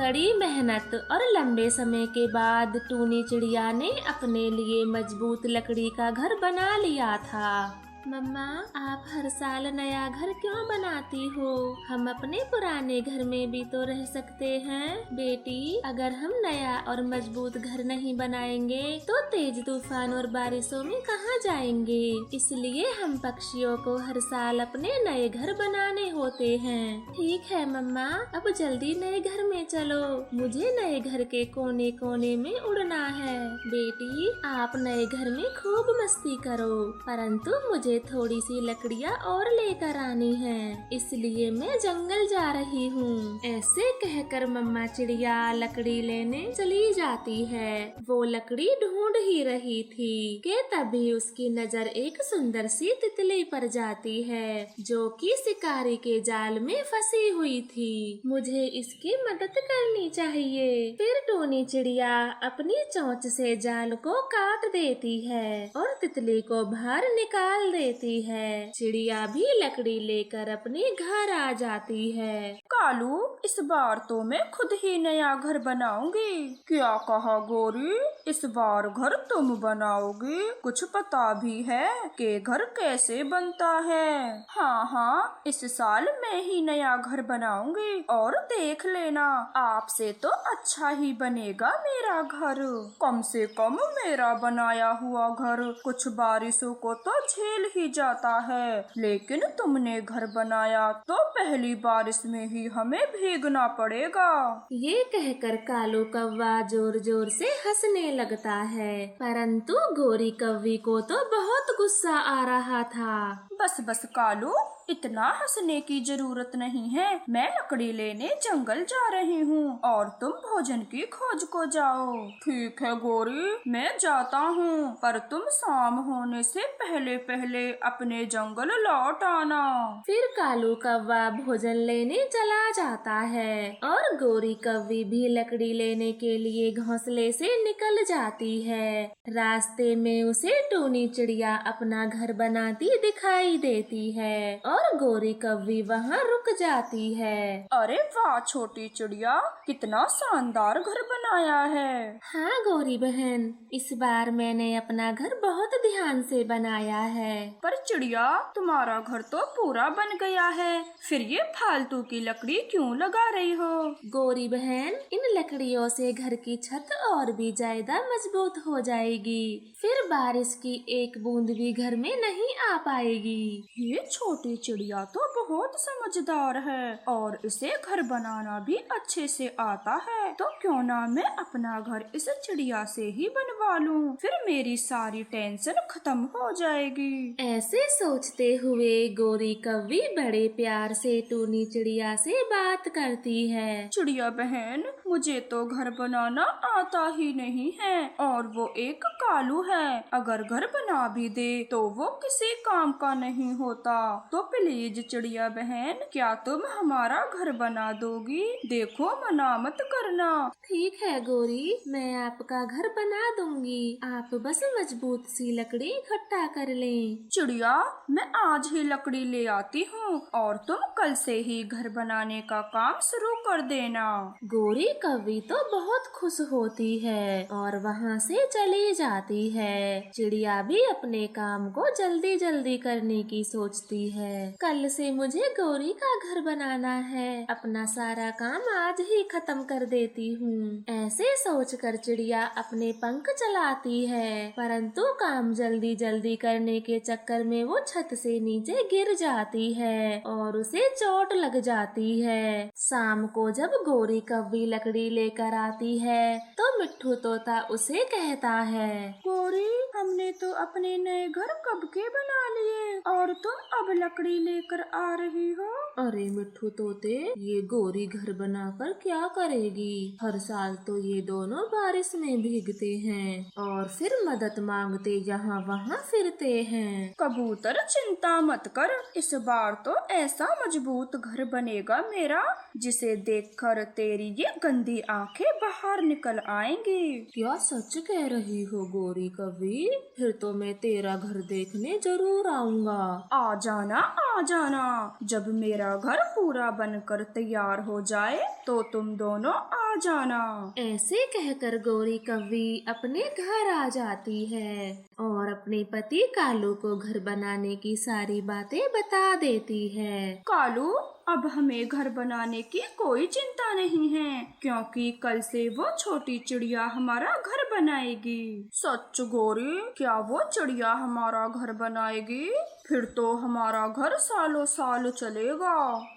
कड़ी मेहनत और लंबे समय के बाद टूनी चिड़िया ने अपने लिए मजबूत लकड़ी का घर बना लिया था। मम्मा, आप हर साल नया घर क्यों बनाती हो? हम अपने पुराने घर में भी तो रह सकते हैं। बेटी, अगर हम नया और मजबूत घर नहीं बनाएंगे तो तेज तूफान और बारिशों में कहाँ जाएंगे? इसलिए हम पक्षियों को हर साल अपने नए घर बनाने होते हैं। ठीक है मम्मा, अब जल्दी नए घर में चलो। मुझे नए घर के कोने कोने में उड़ना है। बेटी, आप नए घर में खूब मस्ती करो, परंतु मुझे थोड़ी सी लकड़ियाँ और लेकर आनी है, इसलिए मैं जंगल जा रही हूँ। ऐसे कहकर मम्मा चिड़िया लकड़ी लेने चली जाती है। वो लकड़ी ढूंढ ही रही थी कि तभी उसकी नजर एक सुंदर सी तितली पर जाती है, जो कि शिकारी के जाल में फंसी हुई थी। मुझे इसकी मदद करनी चाहिए। फिर टूनी चिड़िया अपनी चोंच से जाल को काट देती है और तितली को बाहर निकाल देती है। चिड़िया भी लकड़ी लेकर अपने घर आ जाती है। कालू, इस बार तो मैं खुद ही नया घर बनाऊंगी। क्या कहा गोरी? इस बार घर तुम बनाओगी? कुछ पता भी है कि घर कैसे बनता है? हाँ हाँ, इस साल मैं ही नया घर बनाऊंगी और देख लेना, आपसे तो अच्छा ही बनेगा मेरा घर। कम से कम मेरा बनाया हुआ घर कुछ बारिशों को तो झेल ही जाता है, लेकिन तुमने घर बनाया तो पहली बारिश में ही हमें भीगना पड़ेगा। ये कहकर कालू कौवा जोर जोर से हंसने लगता है, परंतु गोरी कौवी को तो बहुत गुस्सा आ रहा था। बस बस कालू, इतना हंसने की जरूरत नहीं है। मैं लकड़ी लेने जंगल जा रही हूँ और तुम भोजन की खोज को जाओ। ठीक है गोरी, मैं जाता हूँ, पर तुम शाम होने से पहले पहले अपने जंगल लौट आना। फिर कालू कौवा भोजन लेने चला जाता है और गोरी कौवी भी लकड़ी लेने के लिए घोंसले से निकल जाती है। रास्ते में उसे टूनी चिड़िया अपना घर बनाती दिखाई देती है और गोरी कौवी वहाँ रुक जाती है। अरे वाह छोटी चिड़िया, कितना शानदार घर बनाया है। हाँ गोरी बहन, इस बार मैंने अपना घर बहुत ध्यान से बनाया है। पर चिड़िया, तुम्हारा घर तो पूरा बन गया है, फिर ये फालतू की लकड़ी क्यों लगा रही हो? गोरी बहन, इन लकड़ियों से घर की छत और भी ज्यादा मजबूत हो जाएगी, फिर बारिश की एक बूंद भी घर में नहीं आ पाएगी। ये छोटी चिड़िया तो बहुत समझदार है और इसे घर बनाना भी अच्छे से आता है, तो क्यों ना मैं अपना घर इस चिड़िया से ही बनवा लूं, फिर मेरी सारी टेंशन खत्म हो जाएगी। ऐसे सोचते हुए गोरी कौवी बड़े प्यार से टूनी चिड़िया से बात करती है। चिड़िया बहन, मुझे तो घर बनाना आता ही नहीं है और वो एक कालू है, अगर घर बना भी दे तो वो किसी काम का नहीं होता। तो प्लीज चिड़िया बहन, क्या तुम हमारा घर बना दोगी? देखो, मना मत करना। ठीक है गोरी, मैं आपका घर बना दूंगी, आप बस मजबूत सी लकड़ी इकट्ठा कर लें। चिड़िया, मैं आज ही लकड़ी ले आती हूँ और तुम कल से ही घर बनाने का काम शुरू कर देना। गोरी कौवी तो बहुत खुश होती है और वहाँ से चली जाती है। चिड़िया भी अपने काम को जल्दी जल्दी करने की सोचती है। कल से मुझे गोरी का घर बनाना है, अपना सारा काम आज ही खत्म कर देती हूँ। ऐसे सोचकर चिड़िया अपने पंख चलाती है, परंतु काम जल्दी जल्दी करने के चक्कर में वो छत से नीचे गिर जाती है और उसे चोट लग जाती है। शाम को जब गोरी कौवी लकड़ी लेकर आती है तो मिट्ठू तोता उसे कहता है, गोरी, हमने तो अपने नए घर कब के बना लिए और तुम अब लकड़ी लेकर आ रही हो? अरे मिट्ठू तोते, ये गोरी घर बनाकर क्या करेगी? हर साल तो ये दोनों बारिश में भीगते हैं और फिर मदद मांगते यहाँ वहाँ फिरते हैं। कबूतर, चिंता मत कर, इस बार तो ऐसा मजबूत घर बनेगा मेरा, जिसे देखकर तेरी ये गंदी आंखें बाहर निकल आएंगी। क्या सच कह रही हो गोरी कौवी? फिर तो मैं तेरा घर देखने जरूर आऊंगा। आ जाना, आ जाना। जब मेरा घर पूरा बनकर तैयार हो जाए तो तुम दोनों आ आ जाना। ऐसे कहकर गौरी कव्वी अपने घर आ जाती है और अपने पति कालू को घर बनाने की सारी बातें बता देती है। कालू, अब हमें घर बनाने की कोई चिंता नहीं है, क्योंकि कल से वो छोटी चिड़िया हमारा घर बनाएगी। सच गौरी, क्या वो चिड़िया हमारा घर बनाएगी? फिर तो हमारा घर सालों साल चलेगा।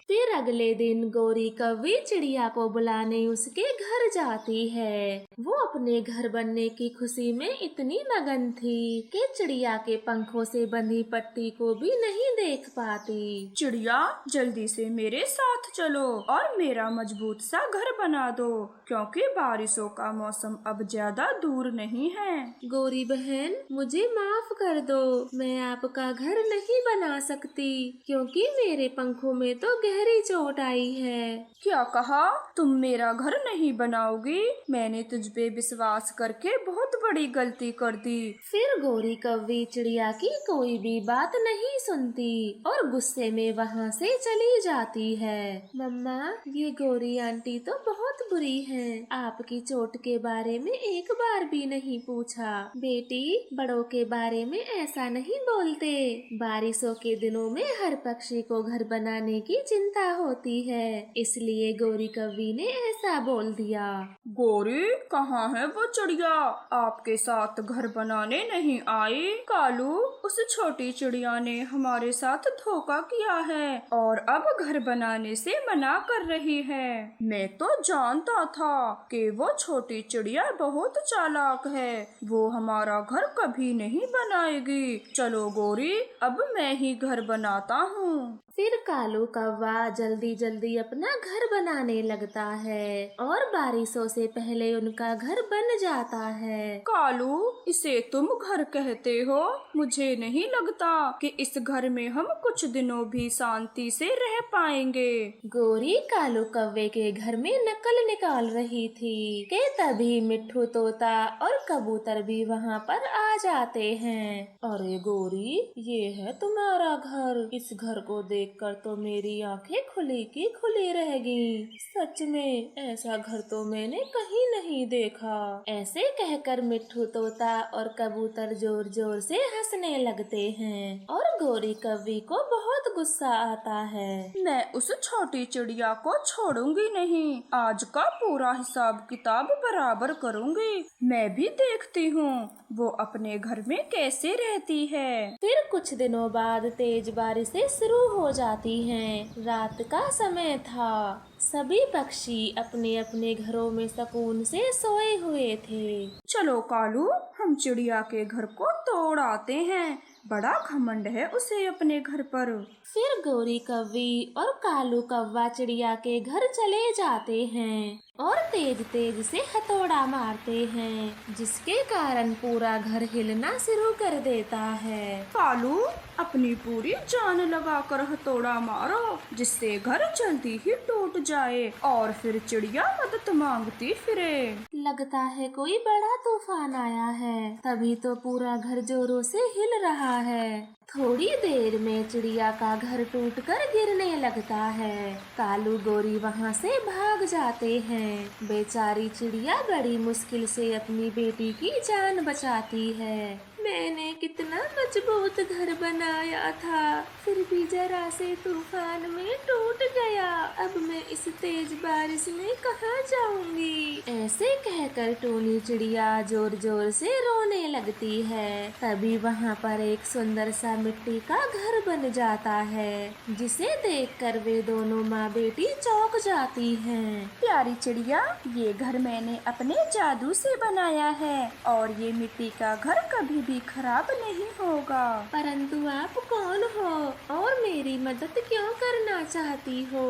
फिर अगले दिन गौरी कव्वी चिड़िया को बुलाने उसके घर जाती है। वो अपने घर बनने की खुशी में इतनी मगन थी कि चिड़िया के पंखों से बंधी पट्टी को भी नहीं देख पाती। चिड़िया, जल्दी से मेरे साथ चलो और मेरा मजबूत सा घर बना दो, क्योंकि बारिशों का मौसम अब ज्यादा दूर नहीं है। गौरी बहन, मुझे माफ कर दो, मैं आपका घर नहीं बना सकती, क्योंकि मेरे पंखों में तो गहरी चोट आई है। क्या कहा? तुम मेरा घर नहीं बनाओगी? मैंने तुझ पे विश्वास करके बहुत बड़ी गलती कर दी। फिर गौरी कव्वी चिड़िया की कोई भी बात नहीं सुनती और गुस्से में वहाँ से चली जाती है। मम्मा, ये गौरी आंटी तो बहुत बुरी है, आपकी चोट के बारे में एक बार भी नहीं पूछा। बेटी, बड़ों के बारे में ऐसा नहीं बोलते। बारिशों के दिनों में हर पक्षी को घर बनाने की चिंता होती है, इसलिए गौरी कव्वी ने ऐसा बोल दिया। गौरी, कहाँ है वो चिड़िया? आपके साथ घर बनाने नहीं आई? कालू, उस छोटी चिड़िया ने हमारे साथ धोखा किया है और अब घर बनाने से मना कर रही है। मैं तो जानता था कि वो छोटी चिड़िया बहुत चालाक है, वो हमारा घर कभी नहीं बनाएगी। चलो गौरी, अब मैं ही घर बनाता हूँ। फिर कालू कौवा जल्दी जल्दी अपना घर बनाने लगता है और बारिशों से पहले उनका घर बन जाता है। कालू, इसे तुम घर कहते हो? मुझे नहीं लगता कि इस घर में हम कुछ दिनों भी शांति से रह पाएंगे। गौरी कालू कौवे के घर में नकल निकाल रही थी कि तभी मिट्ठू तोता और कबूतर भी वहाँ पर आ जाते हैं। अरे गौरी, ये है तुम्हारा घर। इस घर को देखकर तो मेरी आंखें खुली की खुली रह गईं। सच में ऐसा घर तो मैंने कहीं नहीं देखा। ऐसे कहकर मिट्ठू तोता और कबूतर जोर जोर से हंसने लगते हैं और गौरी कव्वी को बहुत गुस्सा आता है। मैं उस छोटी चिड़िया को छोड़ूंगी नहीं। आज का पूरा हिसाब किताब बराबर करूंगी। मैं भी देखती हूँ वो अपने घर में कैसे रहती है। फिर कुछ दिनों बाद तेज बारिशें शुरू हो जाती हैं। रात का समय था। सभी पक्षी अपने अपने घरों में सुकून से सोए हुए थे। चलो कालू, हम चिड़िया के घर को तोड़ आते हैं। बड़ा घमंड है उसे अपने घर पर। फिर गौरी कव्वी और कालू कौवा चिड़िया के घर चले जाते हैं और तेज तेज से हथौड़ा मारते हैं, जिसके कारण पूरा घर हिलना शुरू कर देता है। कालू, अपनी पूरी जान लगाकर हथौड़ा मारो, जिससे घर जल्दी ही टूट जाए और फिर चिड़िया मदद मांगती फिरे। लगता है कोई बड़ा तूफान आया है, तभी तो पूरा घर जोरों से हिल रहा है। थोड़ी देर में चिड़िया का घर टूटकर गिरने लगता है। कालू गौरी वहाँ से भाग जाते हैं। बेचारी चिड़िया बड़ी मुश्किल से अपनी बेटी की जान बचाती है। मैंने कितना मजबूत घर बनाया था, फिर भी जरा से तूफान में टूट गया। अब मैं इस तेज बारिश में कहाँ जाऊंगी? ऐसे कहकर टूनी चिड़िया जोर जोर से रोने लगती है। तभी वहाँ पर एक सुंदर सा मिट्टी का घर बन जाता है, जिसे देखकर वे दोनों माँ बेटी चौंक जाती हैं। प्यारी चिड़िया, ये घर मैंने अपने जादू से बनाया है और ये मिट्टी का घर कभी भी खराब नहीं होगा। परंतु आप कौन हो और मेरी मदद क्यों करना चाहती हो?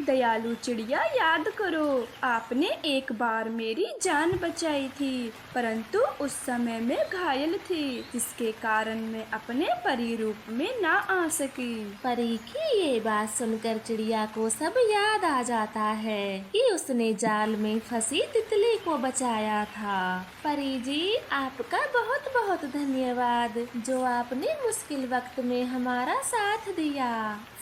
दयालु चिड़िया, याद करो, आपने एक बार मेरी जान बचाई थी, परंतु उस समय मैं घायल थी, जिसके कारण मैं अपने परी रूप में ना आ सकी। परी की ये बात सुनकर चिड़िया को सब याद आ जाता है कि उसने जाल में फंसी तितली को बचाया था। परी जी, आपका बहुत बहुत धन्यवाद, जो आपने मुश्किल वक्त में हमारा साथ दिया।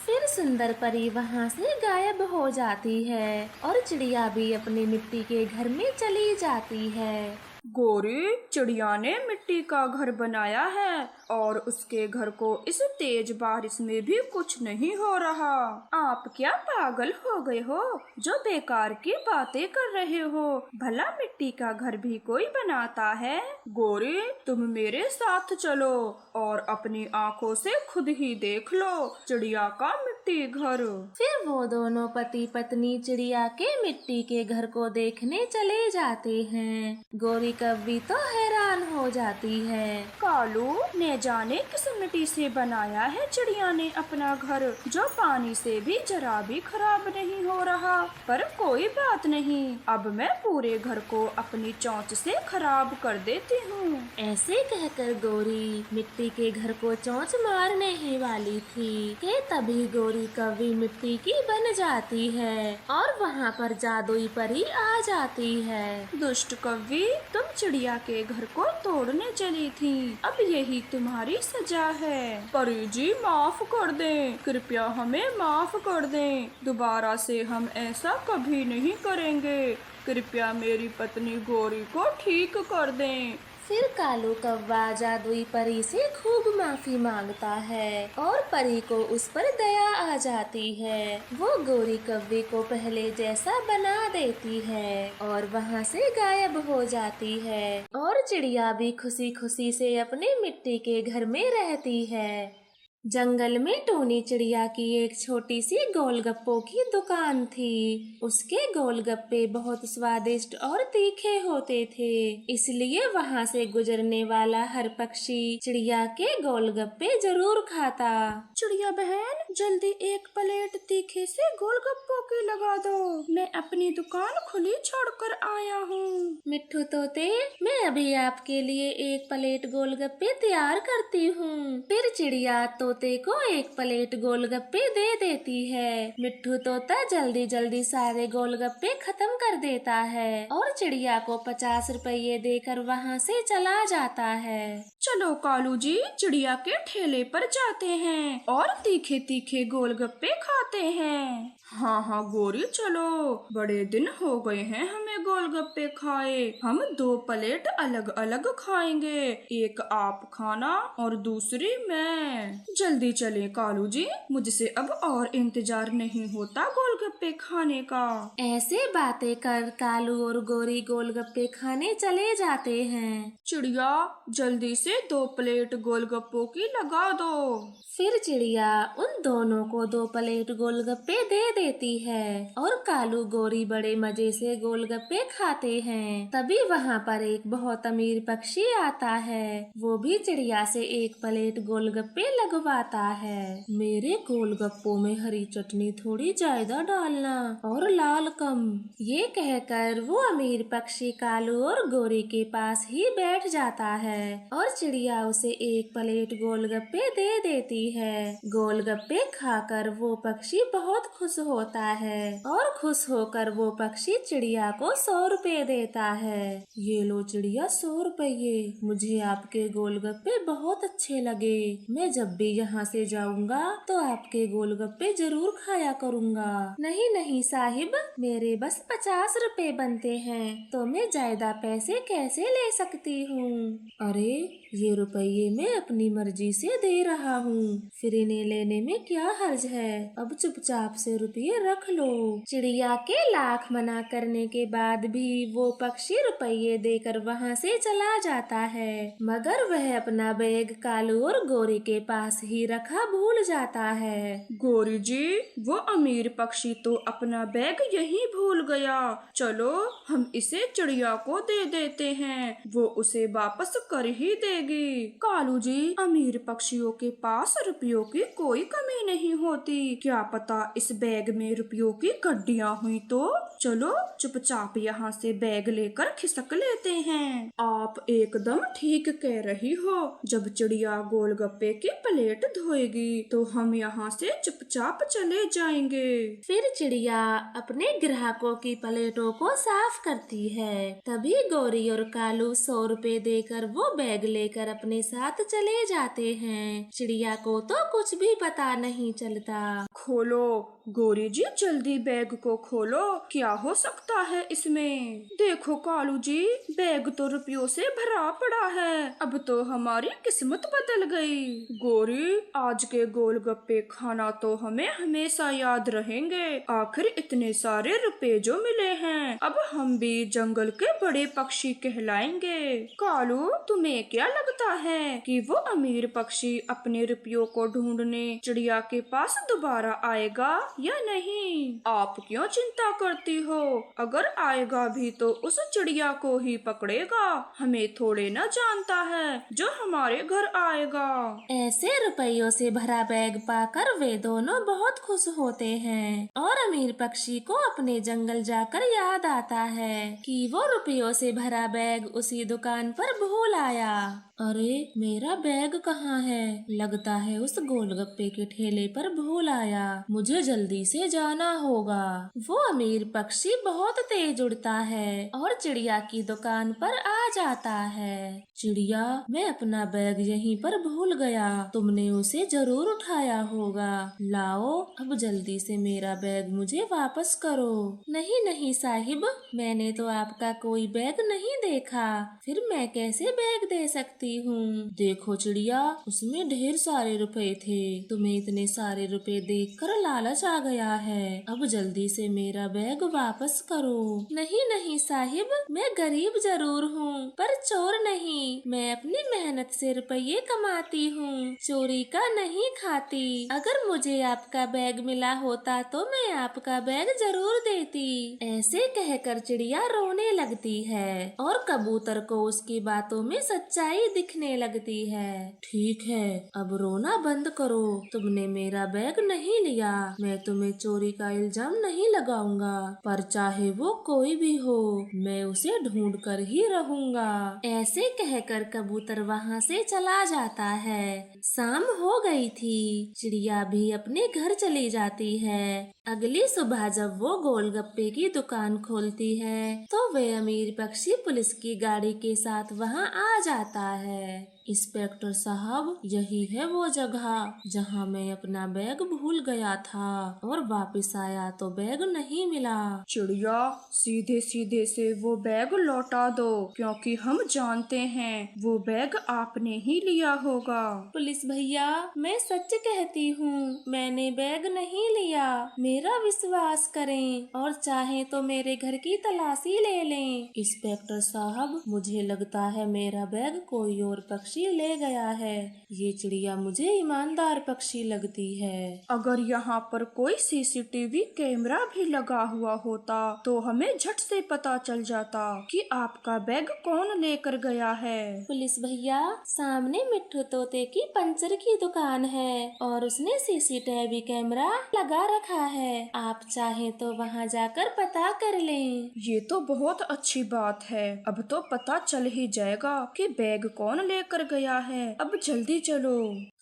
फिर सुंदर परी वहाँ से गायब हो जाती है और चिड़िया भी अपने मिट्टी के घर में चली जाती है। गोरी, चिड़िया ने मिट्टी का घर बनाया है और उसके घर को इस तेज बारिश में भी कुछ नहीं हो रहा। आप क्या पागल हो गए हो जो बेकार की बातें कर रहे हो? भला मिट्टी का घर भी कोई बनाता है? गोरी, तुम मेरे साथ चलो और अपनी आँखों से खुद ही देख लो चिड़िया का मिट्टी घर। फिर वो दोनों पति पत्नी चिड़िया के मिट्टी के घर को देखने चले जाते हैं। गोरी कव्वी तो हैरान हो जाती है। कालू, ने जाने किस मिट्टी से बनाया है चिड़िया ने अपना घर, जो पानी से भी जरा भी खराब नहीं हो रहा। पर कोई बात नहीं, अब मैं पूरे घर को अपनी चोंच से खराब कर देती हूँ। ऐसे कहकर गोरी मिट्टी के घर को चोंच मारने ही वाली थी कि तभी गोरी कव्वी मिट्टी की बन जाती है और वहाँ पर जादुई परी आ जाती है। दुष्ट कव्वी, तुम चिड़िया के घर को तोड़ने चली थी, अब यही तुम्हारी सजा है। परी जी, माफ कर दें, कृपया हमें माफ कर दें। दोबारा से हम ऐसा कभी नहीं करेंगे। कृपया मेरी पत्नी गोरी को ठीक कर दें। फिर कालू कौवा जादुई परी से खूब माफी मांगता है और परी को उस पर दया आ जाती है। वो गोरी कौवे को पहले जैसा बना देती है और वहाँ से गायब हो जाती है और चिड़िया भी खुशी खुशी से अपने मिट्टी के घर में रहती है। जंगल में टूनी चिड़िया की एक छोटी सी गोलगप्पों की दुकान थी। उसके गोलगप्पे बहुत स्वादिष्ट और तीखे होते थे, इसलिए वहाँ से गुजरने वाला हर पक्षी चिड़िया के गोलगप्पे जरूर खाता। चिड़िया बहन, जल्दी एक प्लेट तीखे से गोलगप्पों की लगा दो, मैं अपनी दुकान खुली छोड़कर आया हूँ। मिट्ठू तोते, मैं अभी आपके लिए एक प्लेट गोलगप्पे तैयार करती हूँ। फिर चिड़िया तोते को एक प्लेट गोलगप्पे दे देती है। मिट्ठू तोता जल्दी जल्दी सारे गोलगप्पे खत्म कर देता है और चिड़िया को 50 रुपये देकर वहाँ से चला जाता है। चलो कालू जी, चिड़िया के ठेले पर जाते हैं और तीखे तीखे गोलगप्पे खाते हैं। हाँ हाँ गोरी, चलो, बड़े दिन हो गए हैं हमें गोलगप्पे खाए। हम 2 प्लेट अलग अलग खाएंगे, एक आप खाना और दूसरी मैं। जल्दी चले कालू जी, मुझसे अब और इंतजार नहीं होता गोलगप्पे खाने का। ऐसे बातें कर कालू और गोरी गोलगप्पे खाने चले जाते हैं। चिड़िया, जल्दी से 2 प्लेट गोलगप्पों की लगा दो। फिर चिड़िया उन दोनों को 2 प्लेट गोलगप्पे दे देती है और कालू गोरी बड़े मजे से गोलगप्पे खाते हैं। तभी वहाँ पर एक बहुत अमीर पक्षी आता है। वो भी चिड़िया से एक प्लेट गोलगप्पे लगवाता है। मेरे गोलगप्पों में हरी चटनी थोड़ी ज्यादा डालना और लाल कम। ये कहकर वो अमीर पक्षी कालू और गोरी के पास ही बैठ जाता है और चिड़िया उसे एक प्लेट गोलगप्पे दे देती है। गोलगप्पे खाकर वो पक्षी बहुत खुश होता है और खुश होकर वो पक्षी चिड़िया को 100 रुपए देता है। ये लो चिड़िया, 100 रुपये, मुझे आपके गोलगप्पे बहुत अच्छे लगे। मैं जब भी यहाँ से जाऊँगा तो आपके गोलगप्पे जरूर खाया करूँगा। नहीं नहीं साहिब, मेरे बस 50 रुपए बनते हैं, तो मैं ज्यादा पैसे कैसे ले सकती हूँ? अरे, ये रुपये मैं अपनी मर्जी से दे रहा हूँ, फिर इन्हें लेने में क्या हर्ज है? अब चुपचाप से रुपये रख लो। चिड़िया के लाख मना करने के बाद भी वो पक्षी रुपये देकर वहाँ से चला जाता है, मगर वह अपना बैग कालू और गोरी के पास ही रखा भूल जाता है। गोरी जी, वो अमीर पक्षी तो अपना बैग यहीं भूल गया। चलो, हम इसे चिड़िया को दे देते हैं, वो उसे वापस कर ही देगी। कालू जी, अमीर पक्षियों के पास रुपयों की कोई कमी नहीं होती, क्या पता इस बैग में रुपयों की गड्डियाँ हुई तो। चलो चुपचाप यहाँ से बैग लेकर खिसक लेते हैं। आप एकदम ठीक कह रही हो। जब चिड़िया गोलगप्पे की प्लेट धोएगी तो हम यहाँ से चुपचाप चले जाएंगे। फिर चिड़िया अपने ग्राहकों की प्लेटों को साफ करती है। तभी गौरी और कालू 100 रुपए देकर वो बैग लेकर अपने साथ चले जाते हैं। चिड़िया को तो कुछ भी पता नहीं चलता। खोलो गौरी जी, जल्दी बैग को खोलो। क्या हो सकता है इसमें? देखो कालू जी, बैग तो रुपयों से भरा पड़ा है। अब तो हमारी किस्मत बदल गई। गौरी, आज के गोलगप्पे खाना तो हमें हमेशा याद रहेंगे। आखिर इतने सारे रुपए जो मिले हैं, अब हम भी जंगल के बड़े पक्षी कहलाएंगे। कालू, तुम्हें क्या लगता है कि वो अमीर पक्षी अपने रुपयों को ढूंढने चिड़िया के पास दोबारा आएगा या नहीं? आप क्यों चिंता करती हो? अगर आएगा भी तो उस चिड़िया को ही पकड़ेगा। हमें थोड़े न जानता है जो हमारे घर आएगा। ऐसे रुपयों से भरा बैग पाकर वे दोनों बहुत खुश होते हैं और अमीर पक्षी को अपने जंगल जाकर याद आता है कि वो रुपयों से भरा बैग उसी दुकान पर भूल आया। अरे, मेरा बैग कहाँ है? लगता है उस गोलगप्पे के ठेले पर भूल आया। मुझे जल्दी से जाना होगा। वो अमीर पक्षी बहुत तेज उड़ता है और चिड़िया की दुकान पर आ जाता है। चिड़िया, मैं अपना बैग यहीं पर भूल गया। तुमने उसे जरूर उठाया होगा। लाओ, अब जल्दी से मेरा बैग मुझे वापस करो। नहीं नहीं साहिब, मैंने तो आपका कोई बैग नहीं देखा। फिर मैं कैसे बैग दे सकती हूँ? देखो चिड़िया, उसमें ढेर सारे रुपए थे। तुम्हें इतने सारे रुपए देखकर लालच आ गया है। अब जल्दी से मेरा बैग वापस करो। नहीं नहीं साहिब, मैं गरीब जरूर हूँ पर चोर नहीं। मैं अपनी मेहनत से रुपये कमाती हूँ, चोरी का नहीं खाती। अगर मुझे आपका बैग मिला होता तो मैं आपका बैग जरूर देती। ऐसे कहकर चिड़िया रोने लगती है और कबूतर को उसकी बातों में सच्चाई दिखने लगती है। ठीक है, अब रोना बंद करो। तुमने मेरा बैग नहीं लिया, मैं तुम्हें चोरी का इल्जाम नहीं लगाऊंगा। पर चाहे वो कोई भी हो, मैं उसे ढूंढ कर ही रहूंगा। ऐसे कहकर कबूतर वहाँ से चला जाता है। शाम हो गई थी। चिड़िया भी अपने घर चली जाती है। अगली सुबह जब वो गोलगप्पे की दुकान खोलती है तो वे अमीर पक्षी पुलिस की गाड़ी के साथ वहाँ आ जाता है। इंस्पेक्टर साहब, यही है वो जगह जहाँ मैं अपना बैग भूल गया था और वापस आया तो बैग नहीं मिला। चिड़िया, सीधे सीधे से वो बैग लौटा दो, क्योंकि हम जानते हैं वो बैग आपने ही लिया होगा। पुलिस भैया, मैं सच कहती हूँ, मैंने बैग नहीं लिया। मेरा विश्वास करें और चाहे तो मेरे घर की तलाशी ले लें। इंस्पेक्टर साहब, मुझे लगता है मेरा बैग कोई और पक्षी ले गया है। ये चिड़िया मुझे ईमानदार पक्षी लगती है। अगर यहाँ पर कोई सीसीटीवी कैमरा भी लगा हुआ होता तो हमें झट से पता चल जाता कि आपका बैग कौन लेकर गया है। पुलिस भैया, सामने मिट्ठू तोते की पंचर की दुकान है और उसने सीसीटीवी कैमरा लगा रखा है। आप चाहे तो वहाँ जाकर पता कर लें। ये तो बहुत अच्छी बात है। अब तो पता चल ही जाएगा कि बैग कौन लेकर गया है। अब जल्दी चलो।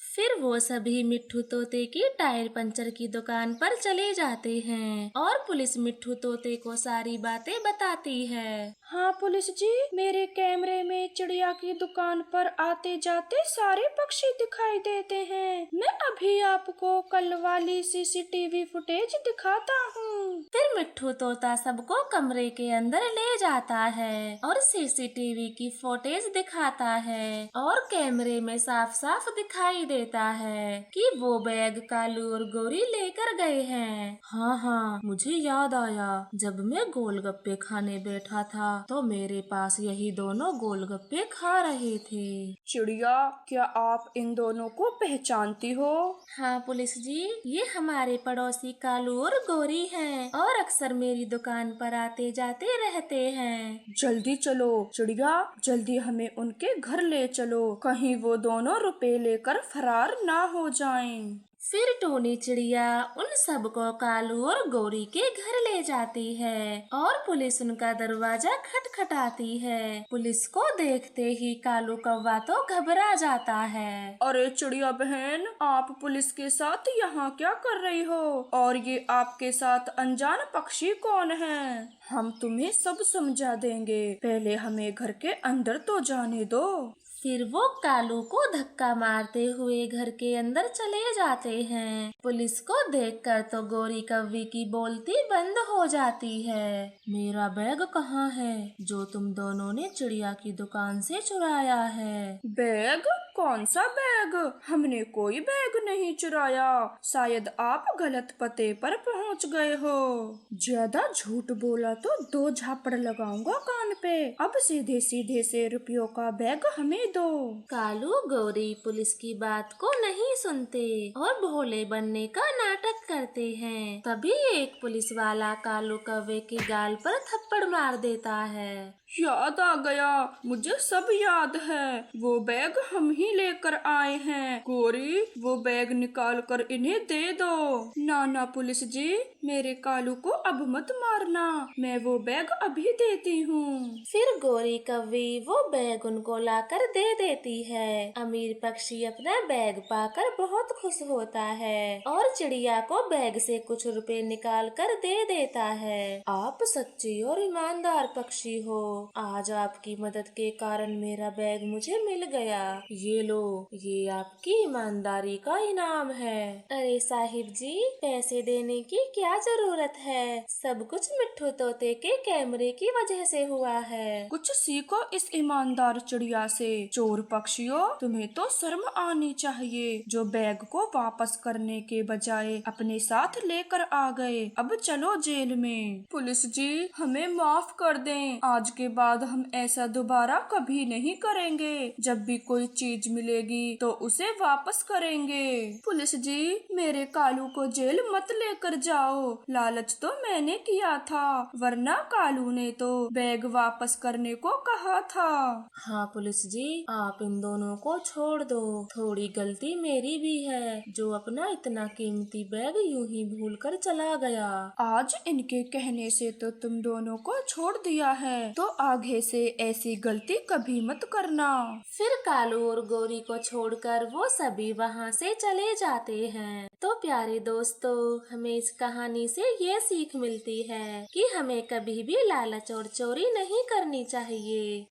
फिर वो सभी मिट्ठू तोते की टायर पंचर की दुकान पर चले जाते हैं और पुलिस मिट्ठू तोते को सारी बातें बताती है। हाँ पुलिस जी, मेरे कैमरे में चिड़िया की दुकान पर आते जाते सारे पक्षी दिखाई देते हैं। मैं अभी आपको कल वाली सीसीटीवी फुटेज दिखाता हूँ। फिर मिट्ठू तोता सबको कमरे के अंदर ले जाता है और सीसीटीवी की फुटेज दिखाता है और कैमरे में साफ साफ दिखाई देता है कि वो बैग कालू और गौरी लेकर गए हैं। हाँ, मुझे याद आया, जब मैं गोलगप्पे खाने बैठा था तो मेरे पास यही दोनों गोलगप्पे खा रहे थे। चिड़िया, क्या आप इन दोनों को पहचानती हो? हाँ पुलिस जी, ये हमारे पड़ोसी कालू और गौरी हैं और अक्सर मेरी दुकान पर आते जाते रहते हैं। जल्दी चलो चिड़िया, जल्दी हमें उनके घर ले चलो, कहीं वो दोनों रुपए लेकर फरार ना हो जाएं। फिर टूनी चिड़िया उन सबको कालू और गौरी के घर ले जाती है और पुलिस उनका दरवाजा खटखटाती है। पुलिस को देखते ही कालू कौवा तो घबरा जाता है। अरे चिड़िया बहन, आप पुलिस के साथ यहाँ क्या कर रही हो? और ये आपके साथ अनजान पक्षी कौन है? हम तुम्हें सब समझा देंगे, पहले हमें घर के अंदर तो जाने दो। फिर वो कालू को धक्का मारते हुए घर के अंदर चले जाते हैं। पुलिस को देखकर तो गौरी कौवी की बोलती बंद हो जाती है। मेरा बैग कहाँ है जो तुम दोनों ने चिड़िया की दुकान से चुराया है? बैग? कौन सा बैग? हमने कोई बैग नहीं चुराया, शायद आप गलत पते पर पहुंच गए हो। ज्यादा झूठ बोला तो 2 झापड़ लगाऊंगा कान पे। अब सीधे सीधे से रुपयों का बैग हमें दो। कालू गौरी पुलिस की बात को नहीं सुनते और भोले बनने का नाटक करते हैं। तभी एक पुलिस वाला कालू कौवे के गाल पर थप्पड़ मार देता है। याद आ गया, मुझे सब याद है। वो बैग हम ही लेकर आए हैं। गौरी, वो बैग निकाल कर इन्हें दे दो। ना पुलिस जी, मेरे कालू को अब मत मारना, मैं वो बैग अभी देती हूँ। फिर गौरी कौवी वो बैग उनको लाकर दे देती है। अमीर पक्षी अपना बैग पाकर बहुत खुश होता है और चिड़िया को बैग से कुछ रुपए निकाल कर दे देता है। आप सच्ची और ईमानदार पक्षी हो, आज आपकी मदद के कारण मेरा बैग मुझे मिल गया। ये लो, ये आपकी ईमानदारी का इनाम है। अरे साहिब जी, पैसे देने की क्या जरूरत है, सब कुछ मिट्ठू तोते के कैमरे की वजह से हुआ है। कुछ सीखो इस ईमानदार चिड़िया से। चोर पक्षियों, तुम्हें तो शर्म आनी चाहिए, जो बैग को वापस करने के बजाय अपने साथ लेकर आ गए। अब चलो जेल में। पुलिस जी, हमें माफ कर दें, आज के बाद हम ऐसा दोबारा कभी नहीं करेंगे। जब भी कोई चीज मिलेगी तो उसे वापस करेंगे। पुलिस जी, मेरे कालू को जेल मत लेकर जाओ, लालच तो मैंने किया था, वरना कालू ने तो बैग वापस करने को कहा था। हाँ पुलिस जी, आप इन दोनों को छोड़ दो, थोड़ी गलती मेरी भी है, जो अपना इतना कीमती बैग यूं ही भूल कर चला गया। आज इनके कहने से तो तुम दोनों को छोड़ दिया है, तो आगे से ऐसी गलती कभी मत करना। फिर कालू और गौरी को छोड़कर वो सभी वहाँ से चले जाते हैं। तो प्यारे दोस्तों, हमें इस कहानी से ये सीख मिलती है कि हमें कभी भी लालच और चोरी नहीं करनी चाहिए।